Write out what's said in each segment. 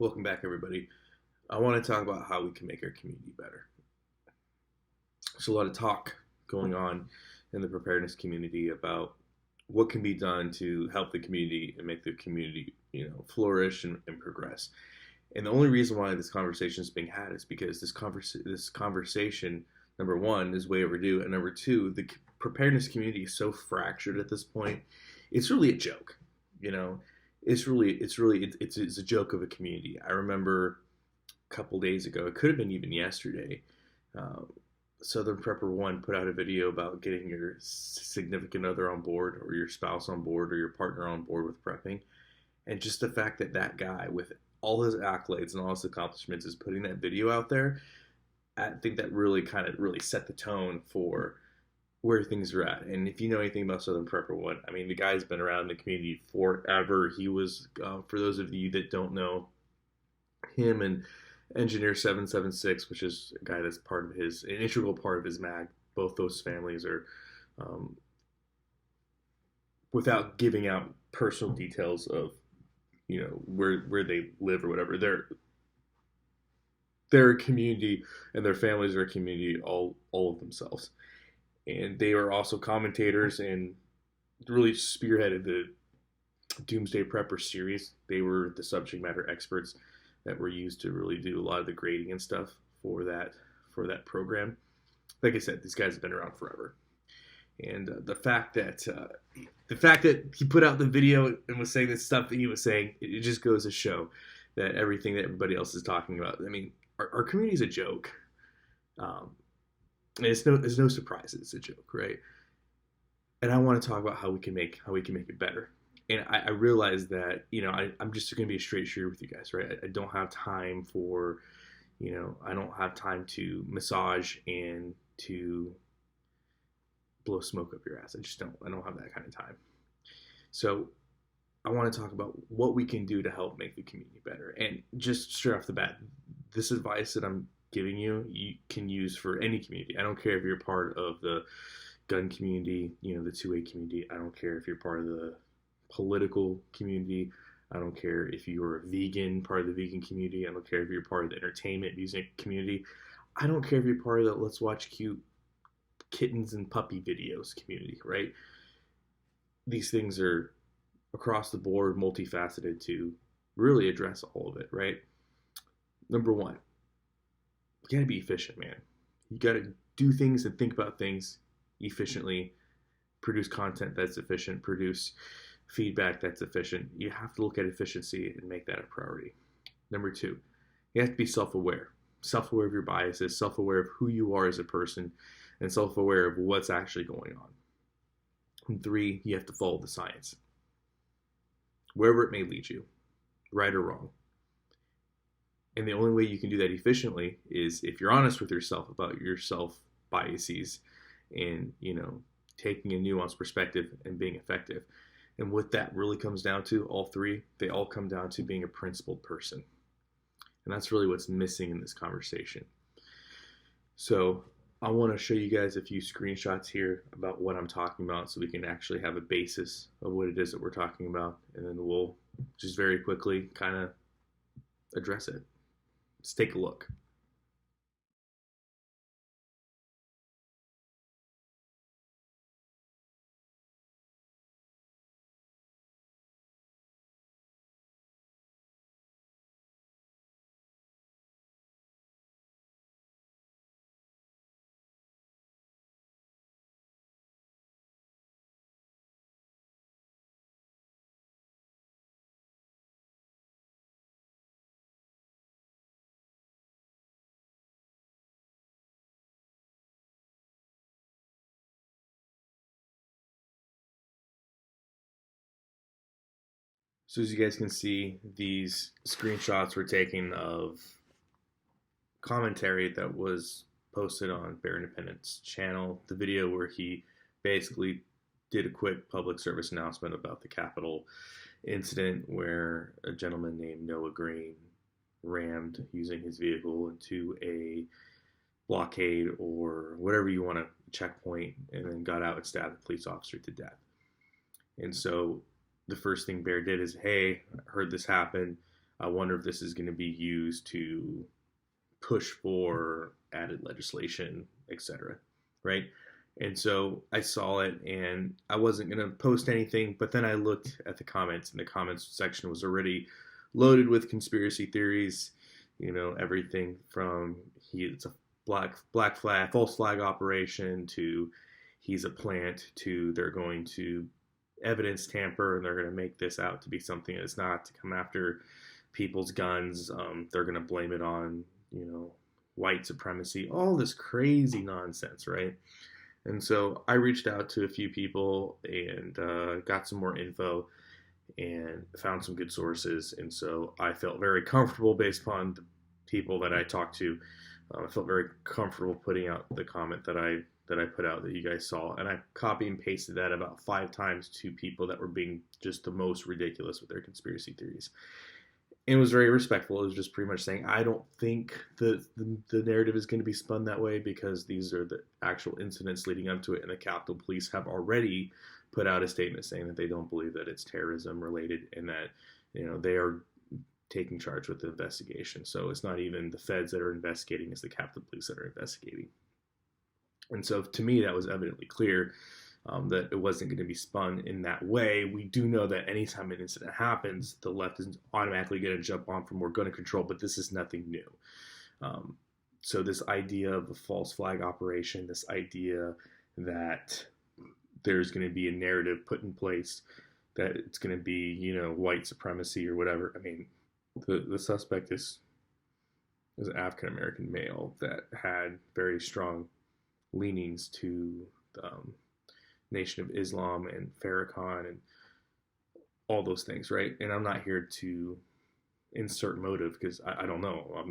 Welcome back, everybody. I want to talk about how we can make our community better. There's a lot of talk going on in the preparedness community about what can be done to help the community and make the community, flourish and progress. And the only reason why this conversation is being had is because this conversation, number one, is way overdue, and number two, the preparedness community is so fractured at this point. It's really a joke, you know. It's a joke of a community. I remember a couple days ago, it could have been even yesterday. Uh, Southern Prepper One put out a video about getting your significant other on board, or your spouse on board, or your partner on board with prepping, and just the fact that that guy, with all his accolades and all his accomplishments, is putting that video out there. I think that really set the tone for where things are at. And if you know anything about Southern Prepper One, I mean, the guy's been around in the community forever. He was, for those of you that don't know, him and Engineer 776, which is a guy that's an integral part of his mag. Both those families are, um, without giving out personal details of, where they live or whatever. They're a community, and their families are a community all of themselves. And they were also commentators and really spearheaded the Doomsday Prepper series. They were the subject matter experts that were used to really do a lot of the grading and stuff for that program. Like I said, these guys have been around forever. And the fact that he put out the video and was saying this stuff that he was saying, it just goes to show that everything that everybody else is talking about. I mean, our community is a joke. And it's no surprise it's a joke, right? And I want to talk about how we can make it better. And I realize that, I'm just going to be a straight shooter with you guys, right? I don't have time for, I don't have time to massage and to blow smoke up your ass. I don't have that kind of time. So I want to talk about what we can do to help make the community better. And just straight off the bat, this advice that I'm giving you can use for any community. I don't care if you're part of the gun community, the 2A community. I don't care if you're part of the political community. I don't care if you're a vegan, part of the vegan community. I don't care if you're part of the entertainment music community. I don't care if you're part of the let's watch cute kittens and puppy videos community, right? These things are across the board, multifaceted to really address all of it, right? Number one, you gotta be efficient, man. You gotta do things and think about things efficiently, produce content that's efficient, produce feedback that's efficient. You have to look at efficiency and make that a priority. Number two, you have to be self-aware. Self-aware of your biases, self-aware of who you are as a person, and self-aware of what's actually going on. And three, you have to follow the science. Wherever it may lead you, right or wrong. And the only way you can do that efficiently is if you're honest with yourself about your self biases and, taking a nuanced perspective and being effective. And what that really comes down to, all three, they all come down to being a principled person. And that's really what's missing in this conversation. So I want to show you guys a few screenshots here about what I'm talking about so we can actually have a basis of what it is that we're talking about. And then we'll just very quickly kind of address it. Let's take a look. So as you guys can see, these screenshots were taken of commentary that was posted on Bear Independent's channel, the video where he basically did a quick public service announcement about the Capitol incident where a gentleman named Noah Green rammed using his vehicle into a blockade or whatever you want to checkpoint, and then got out and stabbed a police officer to death. And so the first thing Bear did is, hey, I heard this happen. I wonder if this is going to be used to push for added legislation, etc. Right? And so I saw it and I wasn't going to post anything, but then I looked at the comments, and the comments section was already loaded with conspiracy theories, everything from it's a black flag, false flag operation, to he's a plant, to they're going to evidence tamper and they're going to make this out to be something it's not, to come after people's guns. They're going to blame it on, white supremacy, all this crazy nonsense, right? And so I reached out to a few people and got some more info and found some good sources. And so I felt very comfortable based upon the people that I talked to. I felt very comfortable putting out the comment that I put out that you guys saw. And I copy and pasted that about 5 times to people that were being just the most ridiculous with their conspiracy theories. And it was very respectful. It was just pretty much saying, I don't think the narrative is going to be spun that way, because these are the actual incidents leading up to it. And the Capitol Police have already put out a statement saying that they don't believe that it's terrorism related, and that, they are taking charge with the investigation. So it's not even the feds that are investigating, it's the Capitol Police that are investigating. And so to me, that was evidently clear. That it wasn't going to be spun in that way. We do know that anytime an incident happens, the left is automatically going to jump on for more gun control, but this is nothing new. So this idea of a false flag operation, this idea that there's going to be a narrative put in place that it's going to be, white supremacy or whatever. I mean, the suspect is an African-American male that had very strong leanings to Nation of Islam and Farrakhan and all those things, right? And I'm not here to insert motive, because I don't know.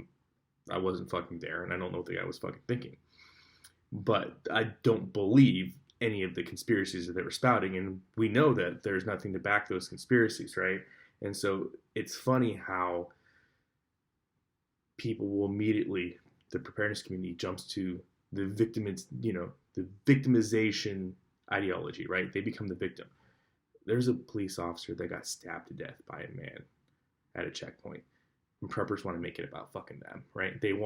I wasn't fucking there, and I don't know what the guy was fucking thinking. But I don't believe any of the conspiracies that they were spouting, and we know that there's nothing to back those conspiracies, right? And so it's funny how people will immediately, the preparedness community jumps to the victimization ideology, right? They become the victim. There's a police officer that got stabbed to death by a man at a checkpoint, and preppers want to make it about fucking them, right? The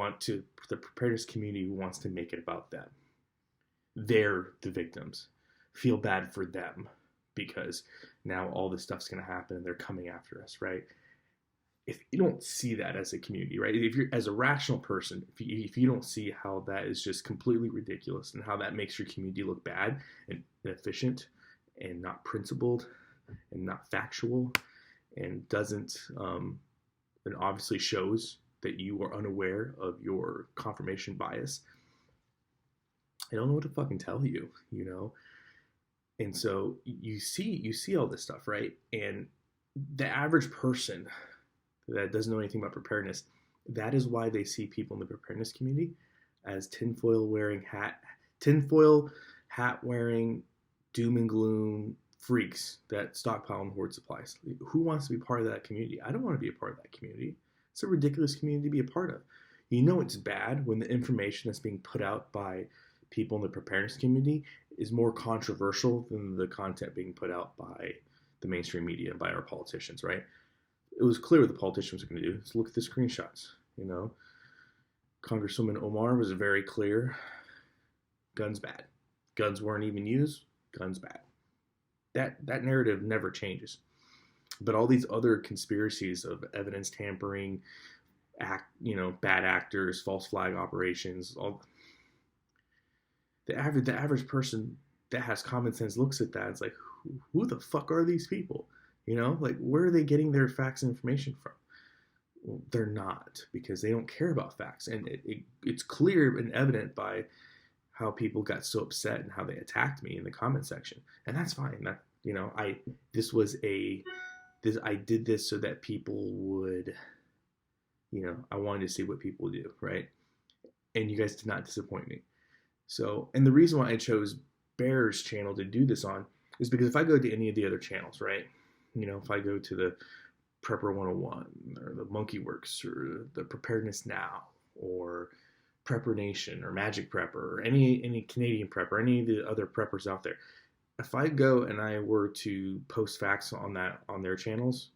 preparedness community wants to make it about them. They're the victims. Feel bad for them, because now all this stuff's going to happen and they're coming after us, right? If you don't see that as a community, right? If you're, as a rational person, if you don't see how that is just completely ridiculous, and how that makes your community look bad and inefficient and not principled and not factual, and doesn't, and obviously shows that you are unaware of your confirmation bias, I don't know what to fucking tell you, And so you see all this stuff, right? And the average person that doesn't know anything about preparedness, that is why they see people in the preparedness community as tinfoil hat wearing, doom and gloom freaks that stockpile and hoard supplies. Who wants to be part of that community? I don't want to be a part of that community. It's a ridiculous community to be a part of. It's bad when the information that's being put out by people in the preparedness community is more controversial than the content being put out by the mainstream media and by our politicians, right? It was clear what the politicians were going to do. Just look at the screenshots. Congresswoman Omar was very clear. Guns bad. Guns weren't even used. Guns bad. That narrative never changes. But all these other conspiracies of evidence tampering, bad actors, false flag operations, all the average person that has common sense looks at that. It's like, who the fuck are these people? Where are they getting their facts and information from? Well, they're not, because they don't care about facts. And it's clear and evident by how people got so upset and how they attacked me in the comment section. And that's fine. I did this so that people would, I wanted to see what people do, right? And you guys did not disappoint me. So, and the reason why I chose Bear's channel to do this on is because if I go to any of the other channels, right? If I go to the Prepper 101 or the Monkey Works or the Preparedness Now or Prepper Nation or Magic Prepper or any Canadian prepper, any of the other preppers out there, if I go and I were to post facts on their channels,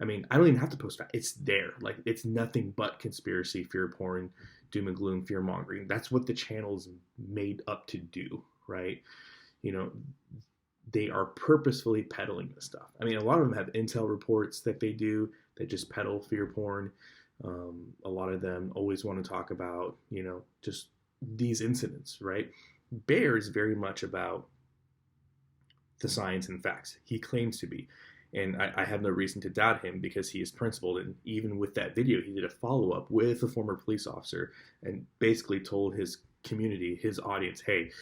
I mean, I don't even have to post that. It's there. Like, it's nothing but conspiracy, fear porn, doom and gloom, fear mongering. That's what the channel's made up to do, right? You know, they are purposefully peddling this stuff. I mean, a lot of them have intel reports that they do that just peddle fear porn. A lot of them always want to talk about, just these incidents, right? Bear is very much about the science and facts. He claims to be. And I have no reason to doubt him because he is principled. And even with that video, he did a follow up with a former police officer and basically told his community, his audience, hey,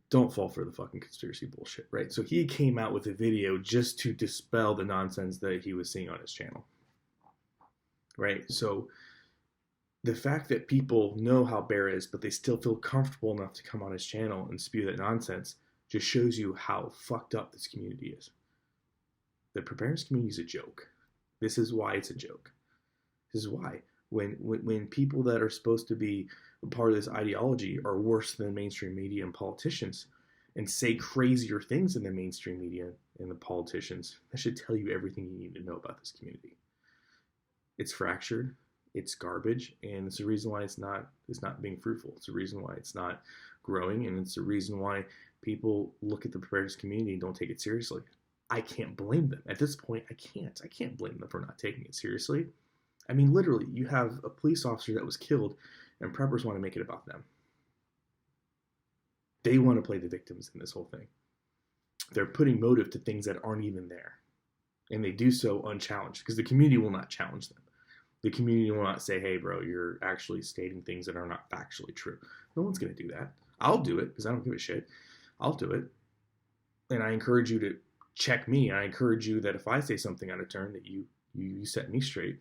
don't fall for the fucking conspiracy bullshit, right? So he came out with a video just to dispel the nonsense that he was seeing on his channel, right? So the fact that people know how Bear is, but they still feel comfortable enough to come on his channel and spew that nonsense just shows you how fucked up this community is. The preparedness community is a joke. This is why it's a joke. This is why. When people that are supposed to be a part of this ideology are worse than mainstream media and politicians and say crazier things than the mainstream media and the politicians, that should tell you everything you need to know about this community. It's fractured, it's garbage, and it's the reason why it's not being fruitful. It's the reason why it's not growing, and it's the reason why people look at the preparedness community and don't take it seriously. I can't blame them. At this point, I can't blame them for not taking it seriously. I mean, literally, you have a police officer that was killed, and preppers want to make it about them. They want to play the victims in this whole thing. They're putting motive to things that aren't even there. And they do so unchallenged, because the community will not challenge them. The community will not say, hey, bro, you're actually stating things that are not factually true. No one's going to do that. I'll do it, because I don't give a shit. I'll do it. And I encourage you to check me. I encourage you that if I say something out of turn, that you set me straight.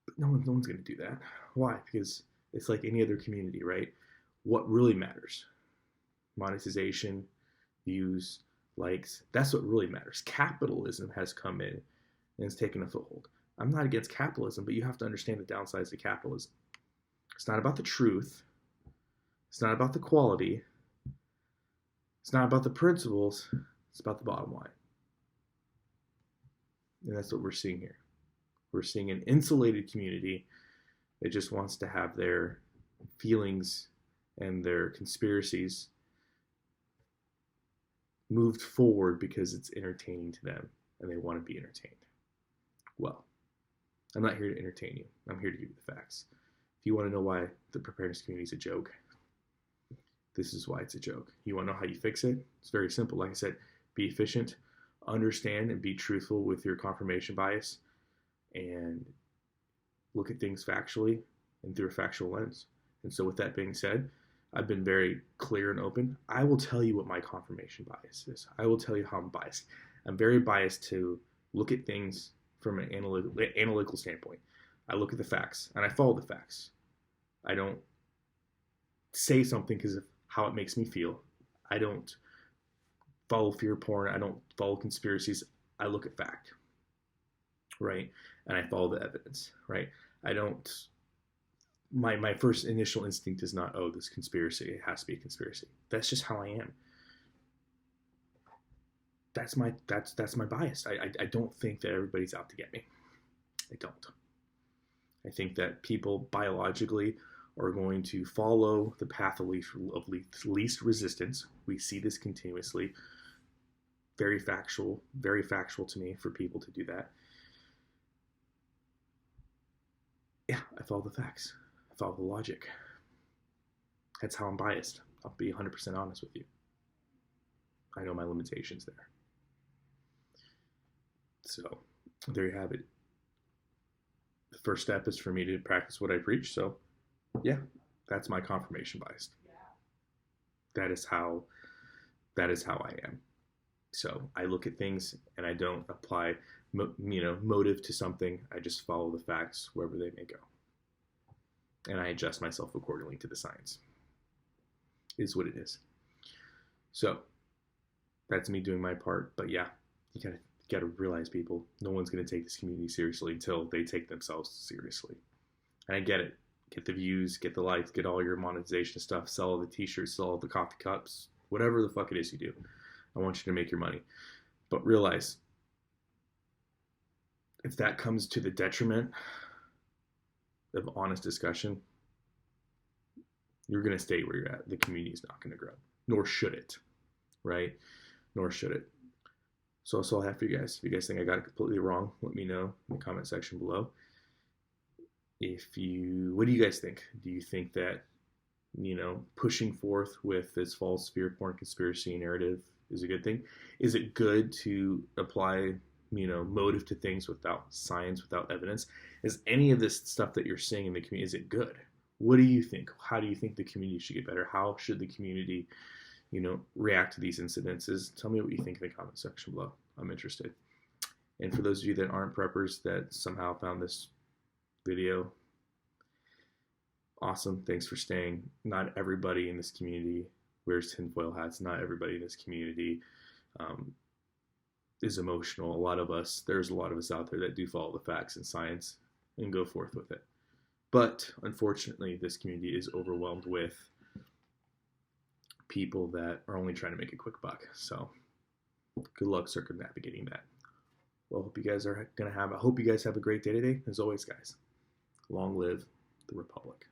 But no one's going to do that. Why? Because it's like any other community, right? What really matters? Monetization, views, likes. That's what really matters. Capitalism has come in and it's taken a foothold. I'm not against capitalism, but you have to understand the downsides of capitalism. It's not about the truth. It's not about the quality. It's not about the principles. It's about the bottom line. And that's what we're seeing here. We're seeing an insulated community that just wants to have their feelings and their conspiracies moved forward because it's entertaining to them and they want to be entertained. Well, I'm not here to entertain you. I'm here to give you the facts. If you want to know why the preparedness community is a joke, this is why it's a joke. You want to know how you fix it? It's very simple. Like I said, be efficient, understand and be truthful with your confirmation bias, and look at things factually and through a factual lens. And so with that being said, I've been very clear and open. I will tell you what my confirmation bias is. I will tell you how I'm biased. I'm very biased to look at things from an analytical standpoint. I look at the facts and I follow the facts. I don't say something because of how it makes me feel. I don't follow fear porn. I don't follow conspiracies. I look at fact, right? And I follow the evidence, right? I don't, my first initial instinct is not, oh, this conspiracy, it has to be a conspiracy. That's just how I am. That's my bias. I don't think that everybody's out to get me. I don't. I think that people biologically are going to follow the path of least resistance. We see this continuously. Very factual to me for people to do that. Yeah, I follow the facts. I follow the logic. That's how I'm biased. I'll be 100% honest with you. I know my limitations there. So, there you have it. The first step is for me to practice what I preach. So, yeah, that's my confirmation bias. That is how I am. So I look at things and I don't apply, motive to something. I just follow the facts wherever they may go, and I adjust myself accordingly to the science. It is what it is. So that's me doing my part. But yeah, you gotta realize, people, no one's gonna take this community seriously until they take themselves seriously. And I get it. Get the views, get the likes, get all your monetization stuff, sell all the t-shirts, sell all the coffee cups, whatever the fuck it is you do. I want you to make your money. But realize, if that comes to the detriment of honest discussion, you're going to stay where you're at. The community is not going to grow, nor should it, right? Nor should it. So that's all I have for you guys. If you guys think I got it completely wrong, let me know in the comment section below. What do you guys think? Do you think that, pushing forth with this false fear porn conspiracy narrative is a good thing? Is it good to apply, motive to things without science, without evidence? Is any of this stuff that you're seeing in the community, is it good? What do you think? How do you think the community should get better? How should the community, react to these incidences? Tell me what you think in the comment section below. I'm interested. And for those of you that aren't preppers that somehow found this video, awesome. Thanks for staying. Not everybody in this community wears tinfoil hats. Not everybody in this community is emotional. There's a lot of us out there that do follow the facts and science and go forth with it. But unfortunately, this community is overwhelmed with people that are only trying to make a quick buck. So good luck circumnavigating that. Well, I hope you guys have a great day today. As always, guys, long live the Republic.